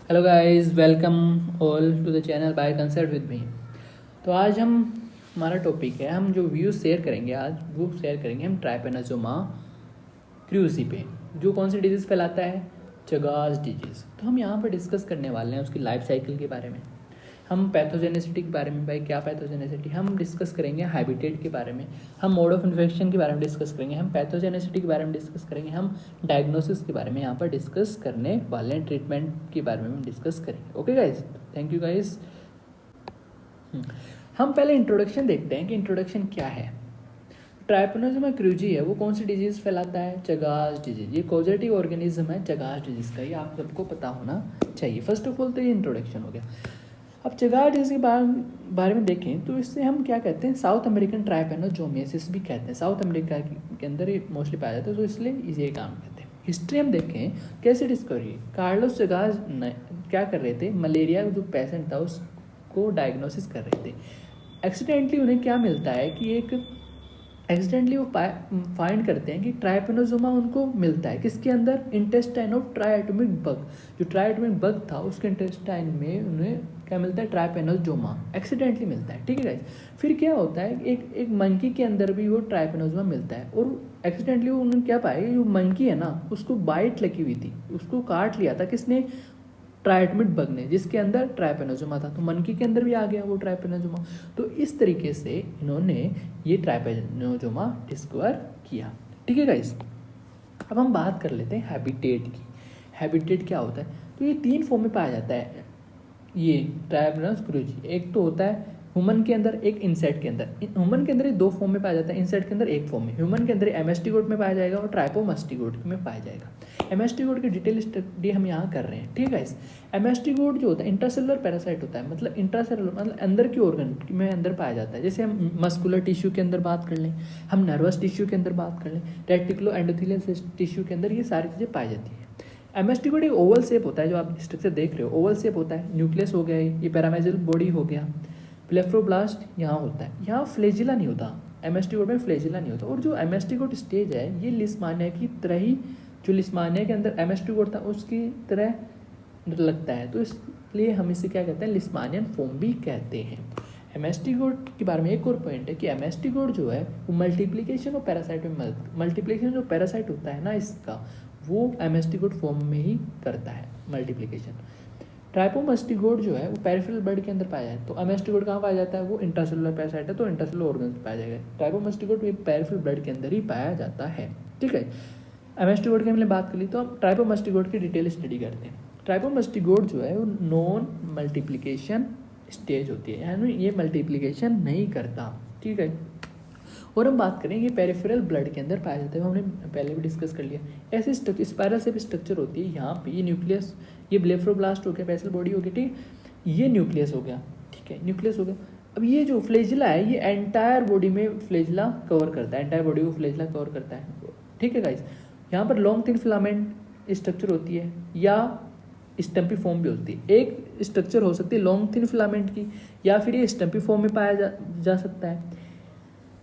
Hello guys, welcome all to the channel by concept with me. तो आज हमारा topic है, हम जो व्यूज़ शेयर करेंगे आज वो शेयर करेंगे हम ट्राइपेनोसोमा क्रूजी पे, जो कौन सी डिजीज़ फैलाता है, चगास डिजीज़। तो हम यहाँ पर डिस्कस करने वाले हैं उसकी लाइफ साइकिल के बारे में। हम पैथोजेनेसिटी के बारे में, भाई क्या पैथोजेनेसिटी, हम डिस्कस करेंगे हैबिटेट के बारे में, हम मोड ऑफ इन्फेक्शन के बारे में डिस्कस करेंगे, हम पैथोजेनेसिटी के बारे में डिस्कस करेंगे, हम डायग्नोसिस के बारे में यहाँ पर डिस्कस करने वाले हैं, ट्रीटमेंट के बारे में हम डिस्कस करेंगे। Okay guys, thank you guys. हम पहले इंट्रोडक्शन देखते हैं कि इंट्रोडक्शन क्या है। ट्राइपेनोसोमा क्रूजी है वो कौन सी डिजीज़ फैलाता है, चगास डिजीज़। ये कॉजेटिव ऑर्गेनिज्म है चगास डिजीज़ का, ये आप सबको पता होना चाहिए। फर्स्ट ऑफ ऑल तो ये इंट्रोडक्शन हो गया। अब चगास डिजीज़ के बारे में देखें तो इससे हम क्या कहते हैं, साउथ अमेरिकन ट्राइपेनोसोमियासिस भी कहते हैं। साउथ अमेरिका के अंदर ये मोस्टली पाया जाता है, तो इसलिए ये काम करते हैं। हिस्ट्री हम देखें कैसे डिस्कवरी, कार्लोस चगास क्या कर रहे थे, मलेरिया जो पेशेंट था उसको डायग्नोसिस कर रहे थे। एक्सीडेंटली उन्हें क्या मिलता है कि एक्सीडेंटली वो फाइंड करते हैं कि ट्राइपेनोसोमा उनको मिलता है किसके अंदर, इंटेस्टाइन ऑफ ट्राइएटोमिक बग। जो ट्राइएटोमिक बग था उसके इंटेस्टाइन में उन्हें क्या मिलता है, ट्राइपेनोसोमा एक्सीडेंटली मिलता है। ठीक है गाइस, फिर क्या होता है, एक मंकी के अंदर भी वो ट्राइपेनोसोमा मिलता है और एक्सीडेंटली उन्होंने क्या पाया, जो मंकी है ना उसको बाइट लगी हुई थी, उसको काट लिया था किसने, ट्राइएटोमिक बग ने, जिसके अंदर ट्राइपेनोसोमा था। तो मंकी के अंदर भी आ गया वो ट्राइपेनोसोमा। तो इस तरीके से इन्होंने ये ट्राइपेनोसोमा डिस्कवर किया। ठीक है गाइस, अब हम बात कर लेते हैं हैबिटेट की। हैबिटेट क्या होता है, तो ये 3 फॉर्म में पाया जाता है ये ट्राइपेनोसोमा क्रूजी। एक तो होता है ह्यूमन के अंदर, एक इंसेक्ट के अंदर। ह्यूमन के अंदर ये 2 फॉर्म में पाया जाता है, इंसेक्ट के अंदर 1 फॉर्म में। ह्यूमन के अंदर एमएस्टिगोट में पाया जाएगा और ट्राइपोमास्टिगोट में पाया जाएगा। एमएस्टिगोट की डिटेल स्टडी हम यहाँ कर रहे हैं। ठीक है, इस एमएस्टिगोट जो होता है इंट्रासेलुलर पैरासाइट होता है, मतलब इंट्रासेलुलर मतलब अंदर की ऑर्गन में अंदर पाया जाता है। जैसे हम मस्कुलर टिश्यू के अंदर बात कर लें, हम नर्वस टिश्यू के अंदर बात कर लें, रेटिकुलो एंडोथेलियल टिश्यू के अंदर ये सारी चीज़ें पाई जाती है। एमएस्टिगोट एक ओवल शेप होता है, जो आप स्ट्रक्चर देख रहे हो ओवल शेप होता है। न्यूक्लियस हो गया, ये पैरामेजियल बॉडी हो गया, ब्लेफरोब्लास्ट यहाँ होता है, यहाँ फ्लेजिला नहीं होता, एमएस्टिगोट में फ्लेजिला नहीं होता। और जो एमएस्टिगोट स्टेज है ये लिस्मानिया की तरह ही, जो लिस्मानिया के अंदर एमएस्टिगोट था उसकी तरह लगता है, तो इसलिए हम इसे क्या कहते हैं, लिस्मानियन फॉर्म भी कहते हैं। एमएस्टिगोट के बारे में एक और पॉइंट है कि एमएस्टिगोट जो है वो मल्टीप्लिकेशन और पैरासाइट में मल्टीप्लिकेशन जो पैरासाइट होता है ना इसका, वो एमएस्टिगोट फॉर्म में ही करता है मल्टीप्लिकेशन। ट्राइपोमास्टिगोट जो है वो पेरिफेरल ब्लड के अंदर पाया जाए, तो एमएस्टिगोट कहाँ पाया जाता है, वो इंट्रासेलुलर पैरासाइट है, तो इंट्रासेलुलर ऑर्गन में पाया जाएगा। ट्राइपोमास्टिगोट भी पेरिफेरल ब्लड के अंदर ही पाया जाता है। ठीक है, एमएस्टिगोट की हमने बात कर ली, तो हम ट्राइपोमास्टिगोट की डिटेल स्टडी करते हैं। ट्राइपोमास्टिगोट जो है वो नॉन मल्टीप्लिकेशन स्टेज होती है, यानी ये मल्टीप्लिकेशन नहीं करता। ठीक है, और हम बात करें ये पेरिफेरल ब्लड के अंदर पाया जाता है, हमने पहले भी डिस्कस कर लिया। ऐसे स्पाइरल से भी स्ट्रक्चर होती है, यहाँ पे ये न्यूक्लियस, ये ब्लेफरोब्लास्ट हो गया, बेसल बॉडी हो गई, ठीक, ये न्यूक्लियस हो गया। ठीक है, न्यूक्लियस हो गया। अब ये जो फ्लेजिला है ये एंटायर बॉडी में फ्लेजिला कवर करता है, एंटायर बॉडी को फ्लेजिला कवर करता है। ठीक है गाइस, यहाँ पर लॉन्ग थिन फिलामेंट स्ट्रक्चर होती है या स्टम्पी फॉर्म भी होती है। एक स्ट्रक्चर हो सकती है लॉन्ग थिन फिलामेंट की, या फिर ये स्टम्पी फॉर्म में पाया जा सकता है।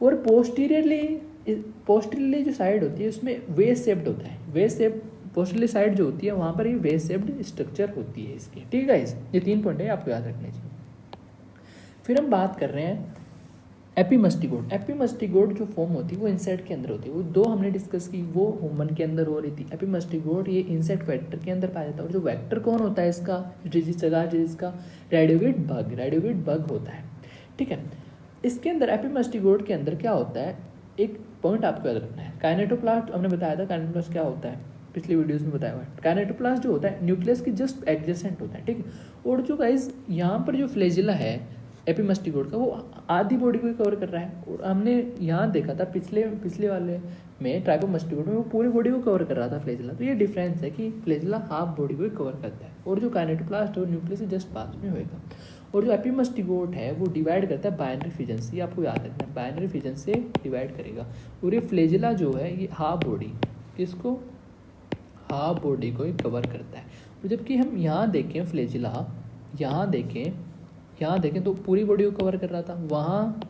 और पोस्टीरियरली जो साइड होती है उसमें वेस शेप्ड होता है, वेस शेप पोस्टीरियरली साइड जो होती है वहाँ पर ये वेस शेप्ड स्ट्रक्चर होती है इसकी। ठीक है, ये 3 पॉइंट है आपको याद रखने चाहिए। फिर हम बात कर रहे हैं एपीमस्टिगोट। एपीमस्टिगोट जो फॉर्म होती है वो इंसेक्ट के अंदर होती है, वो 2 हमने डिस्कस की, वो ह्यूमन के अंदर हो रही थी। एपीमस्टिगोट ये इंसेक्ट वेक्टर के अंदर पाया जाता है, और जो वेक्टर कौन होता है इसका, डिजीज चगास डिजीज का, रेडियोविड बग होता है। ठीक है, इसके अंदर एपीमस्टिगोट के अंदर क्या होता है, एक पॉइंट आपको याद रखना है। काइनेटोप्लास्ट हमने बताया था, काइनेटोप्लास्ट क्या होता है पिछली वीडियोस में बताया हुआ है। काइनेटोप्लास्ट जो होता है न्यूक्लियस की जस्ट एडजेसेंट होता है। ठीक है, और जो गाइस यहाँ पर जो फ्लेजिला है एपीमस्टिगोट का, वो आधी बॉडी को कवर कर रहा है, और हमने यहाँ देखा था पिछले वाले में ट्राइपोमस्टिगोट में वो पूरी बॉडी को कवर कर रहा था फ्लेजिला। तो ये डिफरेंस है कि फ्लेजिला हाफ बॉडी को कवर करता है, और जो काइनेटोप्लास्ट है वो न्यूक्लियस से जस्ट पास में होएगा। और जो एपीमस्टिगोट है वो डिवाइड करता है बाइनरी फिजन से, आपको याद रखना है, बाइनरी फिजन से डिवाइड करेगा। और ये फ्लेजिला जो है ये हाफ बॉडी, किसको, हाफ बॉडी को ही कवर करता है। तो जबकि हम यहाँ देखें फ्लेजिला, यहाँ देखें तो पूरी बॉडी को कवर कर रहा था, वहाँ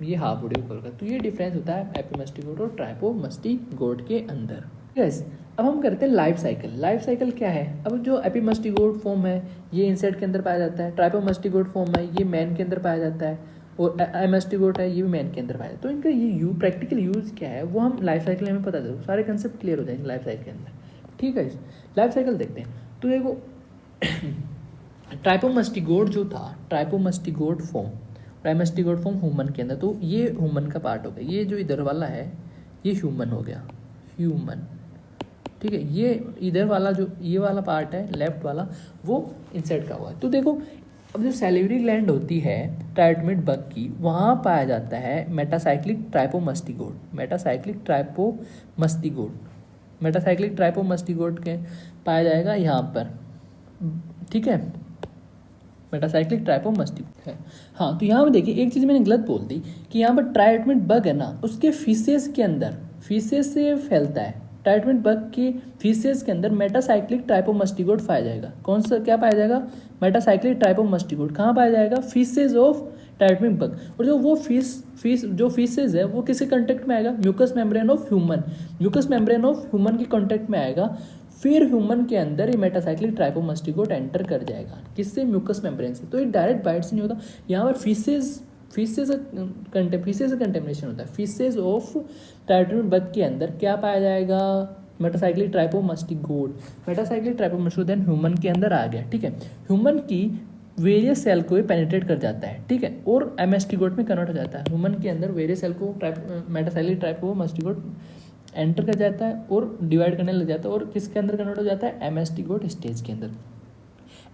ये हाफ बॉडी को कवर कर। तो ये डिफरेंस होता है एपीमस्टिगोट और ट्राइपोमस्टिगोट के अंदर। यस, अब हम करते हैं लाइफ साइकिल। लाइफ साइकिल क्या है? अब जो एपिमस्टिगोट फॉर्म है ये इंसेक्ट के अंदर पाया जाता है, ट्राइपोमस्टिगोट फॉर्म है ये मैन के अंदर पाया जाता है, और एमस्टिगोट है ये भी मैन के अंदर पाया जाता है। तो इनका ये प्रैक्टिकल यूज़ क्या है वो हम लाइफ साइकिल में पता चलो, सारे कंसेप्ट क्लियर हो जाएंगे लाइफ साइकिल के अंदर। ठीक है, लाइफ साइकिल देखते हैं। तो देखो ट्राइपोमस्टिगोट जो था, ट्राइपोमस्टिगोट फॉर्म ह्यूमन के अंदर, तो ये ह्यूमन का पार्ट हो गया। ये जो इधर वाला है ये ह्यूमन हो गया, ह्यूमन। ठीक है, ये इधर वाला जो ये वाला पार्ट है लेफ्ट वाला वो इंसेक्ट का हुआ है। तो देखो अब जो सैलिवरी ग्लैंड होती है ट्राइटोमेट बग की, वहाँ पाया जाता है मेटासाइक्लिक ट्राइपोमस्टिगोट के पाया जाएगा यहाँ पर। ठीक है, मेटासाइक्लिक ट्राइपोमस्टिगोट है। हाँ, तो यहाँ पर देखिए एक चीज़ मैंने गलत बोल दी कि यहाँ पर ट्राइटोमेट बग है ना, उसके फीसेस के अंदर, फीसेस से फैलता है। ट्राइटोमेट बग की फीसेस के अंदर मेटासाइक्लिक ट्राइपोमस्टिगोट पाया जाएगा। कौन सा क्या पाया जाएगा? मेटासाइक्लिक ट्राइपोमस्टिगोट। कहाँ पाया जाएगा? Faeces of triatomine bug. और जो वो फीसेस है वो किसके कांटेक्ट में आएगा? म्यूकस मेम्ब्रेन ऑफ ह्यूमन के कांटेक्ट में आएगा। फिर ह्यूमन के अंदर ये मेटासाइक्लिक ट्राइपोमस्टिगोट एंटर कर जाएगा। किससे? म्यूकस मेम्ब्रेन से। तो ये डायरेक्ट बाइट से नहीं होता। यहाँ पर फीसेस कंटेमिनेशन होता है। फीसेस ऑफ ट्राइटोमेट बग के अंदर क्या पाया जाएगा? मेटासाइक्लिक ट्राइपोमस्टिगोट देन ह्यूमन के अंदर आ गया। ठीक है, ह्यूमन की वेरियस सेल को पेनिट्रेट कर जाता है। ठीक है, और एमस्टिगोट में कन्वर्ट हो जाता है। ह्यूमन के अंदर वेरियस सेल को मेटासाइक्लिक ट्राइपोमस्टिगोट एंटर कर जाता है और डिवाइड करने लग जाता है, और किसके अंदर कन्वर्ट हो जाता है? एमस्टिगोट स्टेज के अंदर।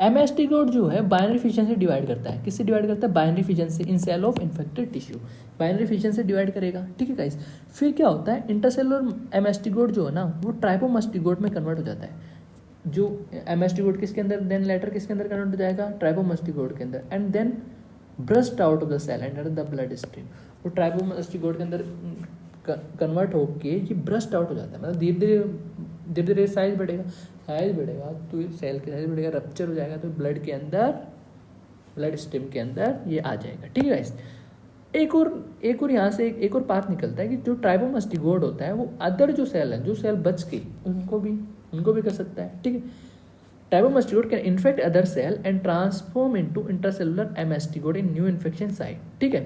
एमस्टिगोट जो है बाइनरी फिजन से डिवाइड करता है। किससे डिवाइड करता है? बाइनरी फिजन से, in cell of infected tissue. Binary fission से डिवाइड करेगा। ठीक है गाइस, फिर क्या होता है? इंटरसेलुलर एमस्टिगोट जो है ना वो ट्राइपोमस्टिगोट में कन्वर्ट हो जाता है। जो एमस्टिगोट किसके अंदर, देन लेटर किसके अंदर कन्वर्ट हो जाएगा? ट्राइपोमस्टिगोट के अंदर, and then burst out of the cell and the blood stream. वो ट्राइपोमस्टिगोट के अंदर कन्वर्ट होके ये ब्रस्ट आउट हो जाता है। मतलब धीरे धीरे साइज बढ़ेगा तो सेल का साइज बढ़ेगा, रप्चर हो जाएगा तो ब्लड के अंदर, ब्लड स्ट्रीम के अंदर ये आ जाएगा। ठीक है गाइस, एक और यहाँ से एक और पाथ निकलता है कि जो ट्राइपोमस्टिगोट होता है वो अदर जो सेल है, जो सेल बच गई उनको भी कर सकता है। ठीक है, trypomastigote can infect other cell and transform into intercellular amastigote in new infection site. ठीक है,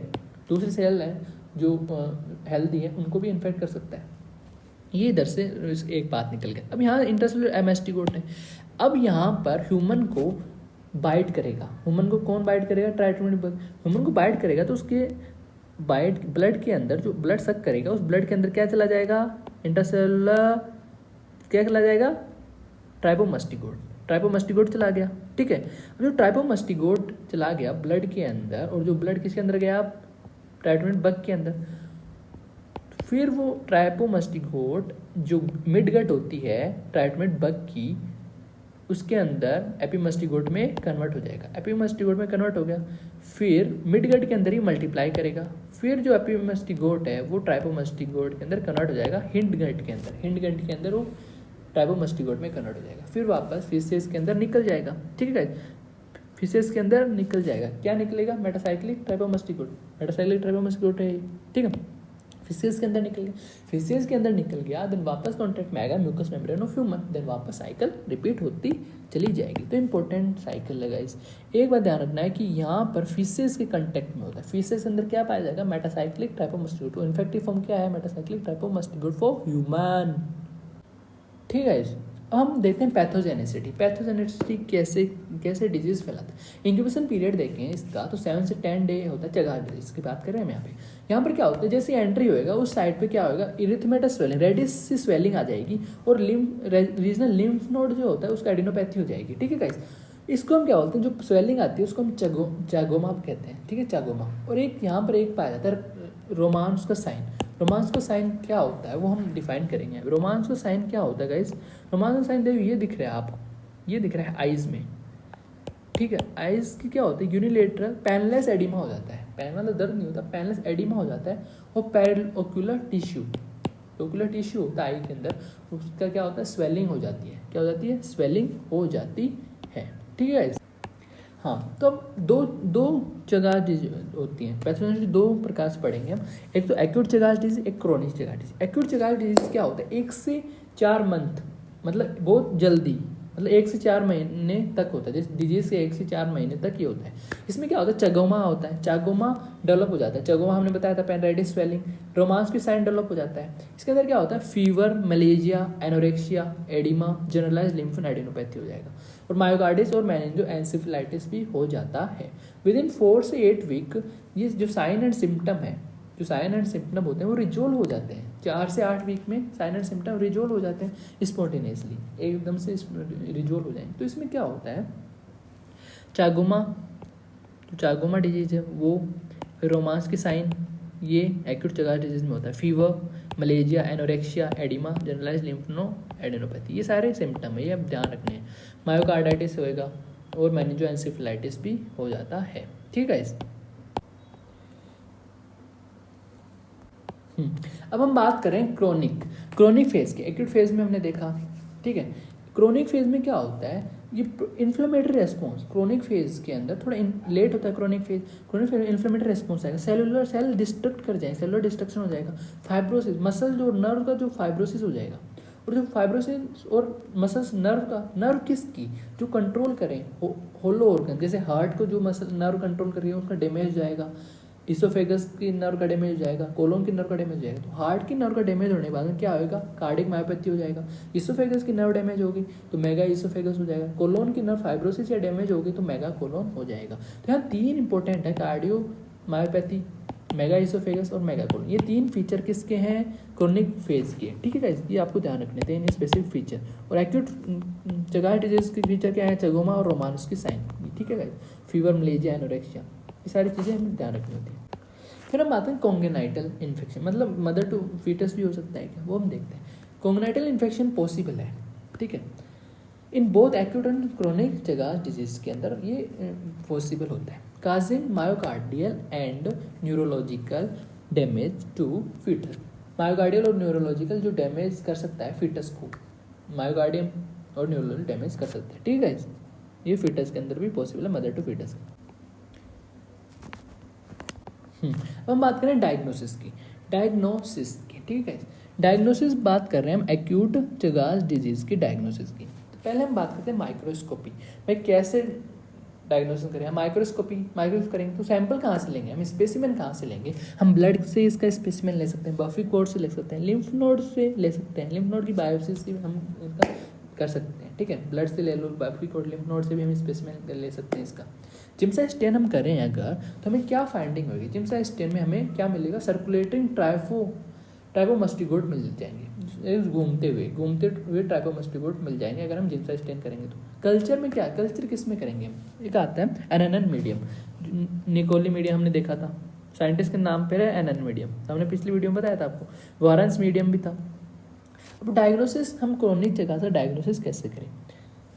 दूसरी सेल है जो हेल्दी है उनको भी इन्फेक्ट कर सकता है। ये इधर से एक बात निकल गया। अब यहाँ इंटरसेलुलर एमस्टिगोट है। अब यहाँ पर ह्यूमन को बाइट करेगा। ह्यूमन को कौन बाइट करेगा? ट्राइटोमेट बग। ह्यूमन को बाइट करेगा तो उसके बाइट ब्लड के अंदर, जो ब्लड सक करेगा उस ब्लड के अंदर क्या चला जाएगा? इंटरसेलुलर क्या चला जाएगा? ट्राइपोमस्टिगोट चला गया। ठीक है, अब जो ट्राइपोमस्टिगोट चला गया ब्लड के अंदर, और जो ब्लड किसके अंदर गया? ट्राइटोमेट बग के अंदर। फिर वो ट्राइपोमस्टिगोट जो मिडगट होती है ट्राइटोमेट बग की, उसके अंदर एपिमस्टिगोट में कन्वर्ट हो जाएगा। एपिमस्टिगोट में कन्वर्ट हो गया, फिर मिडगट के अंदर ही मल्टीप्लाई करेगा। फिर जो एपिमस्टिगोट है वो ट्राइपोमस्टिगोट के अंदर कन्वर्ट हो जाएगा हिंडगट के अंदर वो ट्राइपोमस्टिगोट में कन्वर्ट हो जाएगा। फिर वापस फिशेस के अंदर निकल जाएगा। ठीक है, फिशेस के अंदर निकल जाएगा। क्या निकलेगा? मेटासाइक्लिक ट्राइपोमस्टिगोट है। ठीक है, फिशेस के अंदर निकल गया देन वापस कॉन्टेक्ट में आएगा mucus membrane of human, then वापस साइकिल रिपीट होती चली जाएगी। तो इंपॉर्टेंट साइकिल है गाइस। एक बात ध्यान रखना है कि यहाँ पर फिशेस के कांटेक्ट में होता है। फिशेस के अंदर क्या पाया जाएगा? मेटासाइक्लिक ट्राइपोमस्टिगोट। तो इन्फेक्टिव फॉर्म क्या है? मेटासाइक्लिक ट्राइपोमस्टिगोट फॉर ह्यूमन। ठीक है, अब हम देखते हैं पैथोजेनिसिटी कैसे डिजीज फैलाता है। इंक्यूबेशन पीरियड देखें इसका तो 7 से 10 डे होता है। चगास डिजीज की बात कर रहे हैं हम यहाँ पर क्या होता है? जैसे एंट्री होएगा उस साइड पे क्या होगा? इरिथमेटस स्वेलिंग, रेडिस सी स्वेलिंग आ जाएगी, और रीजनल लिम्फ नोड जो होता है उसका एडिनोपैथी हो जाएगी। ठीक है गाइस, इसको हम क्या बोलते हैं? जो स्वेलिंग आती है उसको हम चागोमा कहते हैं। ठीक है, चागोमा। और एक यहाँ पर एक पाया जाता है रोमांस का साइन। रोमांस का साइन क्या होता है वो हम डिफाइन करेंगे। रोमांस का साइन क्या होता है गाइस? रोमांस का साइन देखो ये दिख रहा है आपको, ये दिख रहा है आइज में। ठीक है, आइज की क्या होता है? यूनिलेटरल पैनलेस एडिमा हो जाता है। पैन मतलब दर्द नहीं होता, पैनलेस एडिमा हो जाता है। और पैरेलल ओक्यूलर टिश्यू होता है आई के अंदर, उसका क्या होता है? स्वेलिंग हो जाती है। क्या हो जाती है? स्वेलिंग हो जाती है। ठीक है, हाँ, तो अब दो चगास डिजीज होती हैं। पैथोजेनिसिटी दो प्रकार से पढ़ेंगे हम। एक तो एक्यूट चगास डिजीज, एक chronic Chagas disease. Acute Chagas disease क्या होता है? 1 से 4 मंथ मतलब बहुत जल्दी, मतलब 1 से 4 महीने तक होता है, जैसे डिजीज़ के 1 से 4 महीने तक ये होता है। इसमें क्या होता है, चगोमा होता है, चागोमा डेवलप हो जाता है। चगोमा हमने बताया था पेनराइटिस स्वेलिंग, रोमांस की साइन डेवलप हो जाता है। इसके अंदर क्या होता है, फीवर, मलेजिया, एनोरेक्सिया, एडिमा, जनरलाइज लिम्फोडेनोपैथी हो जाएगा, और मायोकार्डिस और मेनिंजो एंसेफेलाइटिस भी हो जाता है। विद इन 4 से 8 वीक ये जो साइन एंड सिम्टम है, जो साइन एंड सिम्टम होते हैं वो रिजोल्व हो जाते हैं। 4 से 8 वीक में साइन एंड सिम्टम रिजोल्व हो जाते हैं स्पॉन्टेनियसली, एकदम से रिजोल्व हो जाएंगे। तो इसमें क्या होता है, चागोमा, जो चागोमा डिजीज है वो, फिर रोमांस की साइन, ये एक्यूट चगास डिजीज में होता है। फीवर, मलेजिया, एनोरेक्सिया, एडिमा, जनरलाइज लिम्फोडेनोपैथी, ये सारे सिम्टम है, ये अब ध्यान रखने हैं। मायोकार्डाइटिस होएगा और मेनिंजो एंसेफेलाइटिस भी हो जाता है। ठीक है। अब हम बात करें क्रोनिक फेज की। एक्यूट फेज में हमने देखा, ठीक है। क्रोनिक फेज में क्या होता है, ये इन्फ्लेमेटरी रेस्पॉन्स क्रोनिक फेज के अंदर थोड़ा लेट होता है। क्रोनिक फेज में इन्फ्लेमेटरी रेस्पॉन्स आएगा, सेलुलर सेल डिस्ट्रक्ट कर जाएंगे, सेलुलर डिस्ट्रक्शन हो जाएगा, फाइब्रोसिस, मसल जो नर्व का जो फाइब्रोसिस हो जाएगा, और जो फाइब्रोसिस और मसल्स नर्व किसकी जो कंट्रोल करें, होलो ऑर्गन, जैसे हार्ट को जो मसल नर्व कंट्रोल कर रही है उसका डैमेज हो जाएगा, इसोफेगस की नर्व का डैमेज हो जाएगा, कोलोन की नर्व का डैमेज हो जाएगा। तो हार्ट की नर्व का डैमेज होने के बाद में क्या होगा, कार्डिक मायोपैथी हो जाएगा। इसोफेगस की नर्व डैमेज होगी तो मेगा इसोफेगस हो जाएगा। कोलोन की नर्व फाइब्रोसिस या डैमेज होगी तो मेगा कोलोन हो जाएगा। तो यहाँ 3 इंपॉर्टेंट है, कार्डियो मायोपैथी, मेगा इसोफेगस और मेगा कोलोन। ये 3 फीचर किसके हैं, क्रोनिक फेज के। ठीक है गाइस, ये आपको ध्यान रखने थे, इन स्पेसिफिक फीचर। और एक्यूट चगास डिजीज के फीचर क्या है, चगोमा और रोमांस की साइन। ठीक है गाइस, फीवर, मलेजिया, एनोरेक्सिया, ये सारी चीज़ें हमें ध्यान रखनी होती है। फिर हम आते हैं कॉन्गेनाइटल इन्फेक्शन, मतलब मदर टू फीटस भी हो सकता है क्या, वो हम देखते हैं। कॉन्गेनाइटल इन्फेक्शन पॉसिबल है, ठीक है, in both acute and chronic Chagas disease के अंदर ये पॉसिबल होता है। Causing myocardial and neurological damage to foetus, myocardial और न्यूरोलॉजिकल जो डैमेज कर सकता है फीटस को, मायोकार्डियम और न्यूरोलॉजिकल डैमेज कर सकता है। ठीक है, ये फीटस के अंदर भी पॉसिबल है, मदर टू फीटस। अब हम बात करें डायग्नोसिस की, ठीक है। डायग्नोसिस बात कर रहे हैं हम एक्यूट चगास डिजीज की डायग्नोसिस की। तो पहले हम बात करते हैं माइक्रोस्कोपी, भाई कैसे डायग्नोसिस करें। माइक्रोस्कोपी करेंगे तो सैंपल कहाँ से लेंगे, हम स्पेसिमेन कहाँ से लेंगे, हम ब्लड से इसका स्पेसिमेन ले सकते हैं, बफी कोड से ले सकते हैं, लिम्फ नोड से ले सकते हैं, लिम्फ नोड की बायोप्सी से हम इसका कर सकते हैं। ठीक है, ब्लड से ले लो, बफी कोड, लिम्फ नोड से भी हम स्पेसिमेन ले सकते हैं इसका। जिम्सा स्टेन हम करें अगर, तो हमें क्या फाइंडिंग होगी, जिम्सा स्टेन में हमें क्या मिलेगा, सर्कुलेटिंग ट्राइपोमस्टिगोट मिल जाएंगे, घूमते हुए ट्राइपोमस्टिगोट मिल जाएंगे अगर हम जिम्सा स्टेन करेंगे तो। कल्चर में क्या, कल्चर किस में करेंगे हम, एक आता है एनएन मीडियम, निकोली मीडियम हमने देखा था, साइंटिस्ट के नाम पर है एनएन मीडियम, हमने पिछली वीडियो में बताया था आपको। वारंस मीडियम भी था। अब डायग्नोसिस, हम क्रोनिक जगह से डायग्नोसिस कैसे करें,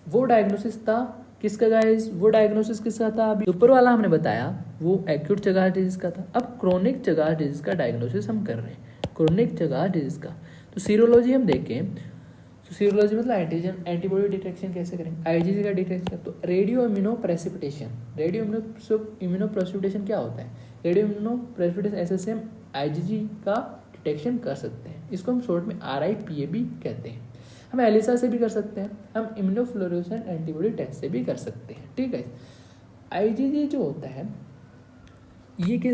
वो डायग्नोसिस था किसका गाइस, वो डायग्नोसिस किसका था, अभी ऊपर वाला हमने बताया वो एक्यूट चगास डिजीज का था। अब क्रोनिक चगास डिजीज का डायग्नोसिस हम कर रहे हैं, क्रोनिक चगास डिजीज का। तो सीरोलॉजी हम देखें, तो सीरोलॉजी मतलब एंटीजन एंटीबॉडी डिटेक्शन कैसे करेंगे, आईजीजी का डिटेक्शन। तो रेडियो इम्यूनो प्रेसिपिटेशन क्या होता है, रेडियो इम्यूनो प्रेसिपिटेशन ऐसे से हम आईजीजी का डिटेक्शन कर सकते हैं, इसको हम शॉर्ट में RIPA भी कहते हैं। हम एलिसा से भी कर सकते हैं, हम इम्यूनोफ्लोरेसेंट एंटीबॉडी टेस्ट से भी कर सकते हैं। ठीक है, आईजीजी जो होता है ये कि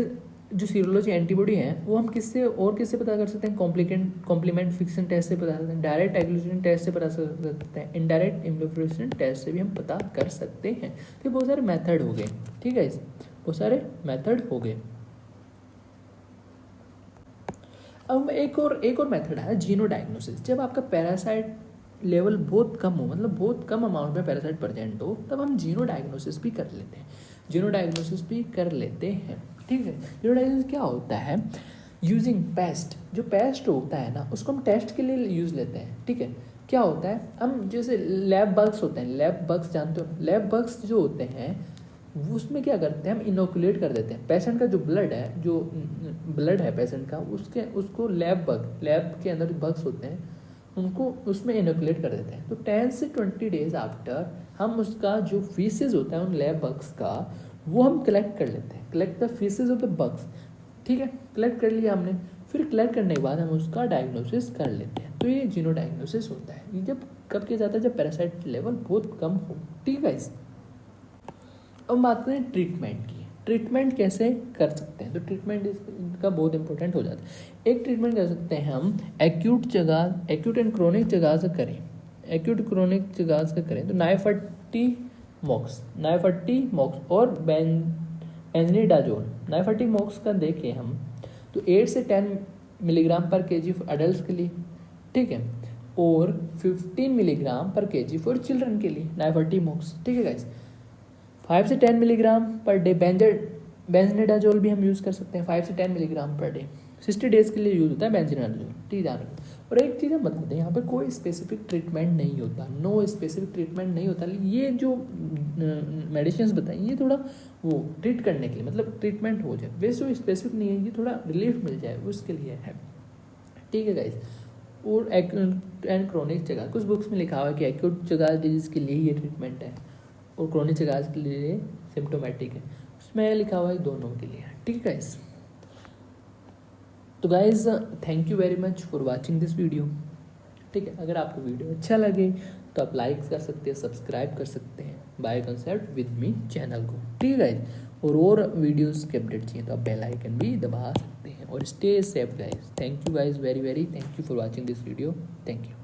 जो सीरोलॉजी एंटीबॉडी है वो हम किससे पता कर सकते हैं, कॉम्प्लीमेंट फिक्सन टेस्ट से पता कर सकते हैं, डायरेक्ट एग्लूसिन टेस्ट से पता कर सकते हैं, इनडायरेक्ट इम्यूनोफ्लोरेसेंट टेस्ट से भी हम पता कर सकते हैं। तो बहुत सारे मेथड हो गए। ठीक है, बहुत सारे मेथड हो गए। अब एक और मेथड है जीनो डायग्नोसिस। जब आपका पैरासाइट लेवल बहुत कम हो, मतलब बहुत कम अमाउंट में पैरासाइट प्रेजेंट हो, तब हम जीनो डायग्नोसिस भी कर लेते हैं। ठीक है, जीनो डायग्नोसिस क्या होता है, यूजिंग पेस्ट, जो पेस्ट होता है ना उसको हम टेस्ट के लिए यूज़ लेते हैं। ठीक है, क्या होता है, हम जैसे लैब बग्स होते हैं, लैब बग्स जानते हो, लैब बग्स जो होते हैं उसमें क्या करते हैं, हम इनोकुलेट कर देते हैं पेशेंट का जो ब्लड है पेशेंट का, उसको लैब के अंदर जो बग्स होते हैं उनको उसमें इनोकुलेट कर देते हैं। तो 10 से 20 डेज आफ्टर हम उसका जो फीसेज होता है उन लैब बग्स का, वो हम कलेक्ट कर लेते हैं, collect the faeces of the bugs. ठीक है, कलेक्ट कर लिया हमने, फिर कलेक्ट करने के बाद हम उसका डायग्नोसिस कर लेते हैं। तो ये जीनो डायग्नोसिस होता है। जब कब किया जाता है? जब पैरासाइट लेवल बहुत कम हो। ठीक है गाइस, अब हम बात करें ट्रीटमेंट की। ट्रीटमेंट कैसे कर सकते हैं? तो ट्रीटमेंट इनका बहुत इंपॉर्टेंट हो जाता है। एक ट्रीटमेंट कर सकते हैं हम एक्यूट एंड क्रोनिक जगह से करें। एक्यूट क्रोनिक जगह से करें तो नाइफर्टी मॉक्स और बेंजनीडाजोल। नाइफर्टी मॉक्स का देखें हम तो 8 से 10 मिलीग्राम पर केजी फॉर एडल्ट के लिए, ठीक है, और 15 मिलीग्राम पर केजी फॉर चिल्ड्रन के लिए नाइफर्टी मॉक्स। ठीक है गाइस, 5 से 10 मिलीग्राम पर डे बेंजनीडाजोल भी हम यूज़ कर सकते हैं, 5 से 10 मिलीग्राम पर डे। 60 डेज के लिए यूज़ होता है बेंजनीडाजोल। ठीक है, और एक चीज़ हम बता दें, यहाँ पर कोई स्पेसिफिक ट्रीटमेंट नहीं होता, नो स्पेसिफिक ट्रीटमेंट नहीं होता। ये जो मेडिसिन बताएं ये थोड़ा वो ट्रीट करने के लिए, मतलब ट्रीटमेंट हो जाए, वैसे जो स्पेसिफिक नहीं है, ये थोड़ा रिलीफ मिल जाए उसके लिए है। ठीक है गाइस, और एक्यूट एंड क्रोनिक जगह कुछ बुक्स में लिखा हुआ है कि एक्यूट जगह डिजीज़ के लिए ये ट्रीटमेंट है और क्रोनिक जगह के लिए सिम्टोमेटिक है, उसमें लिखा हुआ है दोनों के लिए। ठीक है गाइस, तो guys thank you very much for watching this video. ठीक है, अगर आपको वीडियो अच्छा लगे तो आप लाइक कर सकते हैं, सब्सक्राइब कर सकते हैं by concept with me channel को। ठीक है गाइज, और वीडियोस के अपडेट चाहिए तो आप बेल आइकन भी दबा सकते हैं। और stay safe guys. Thank you guys, very very thank you for watching this video. Thank you.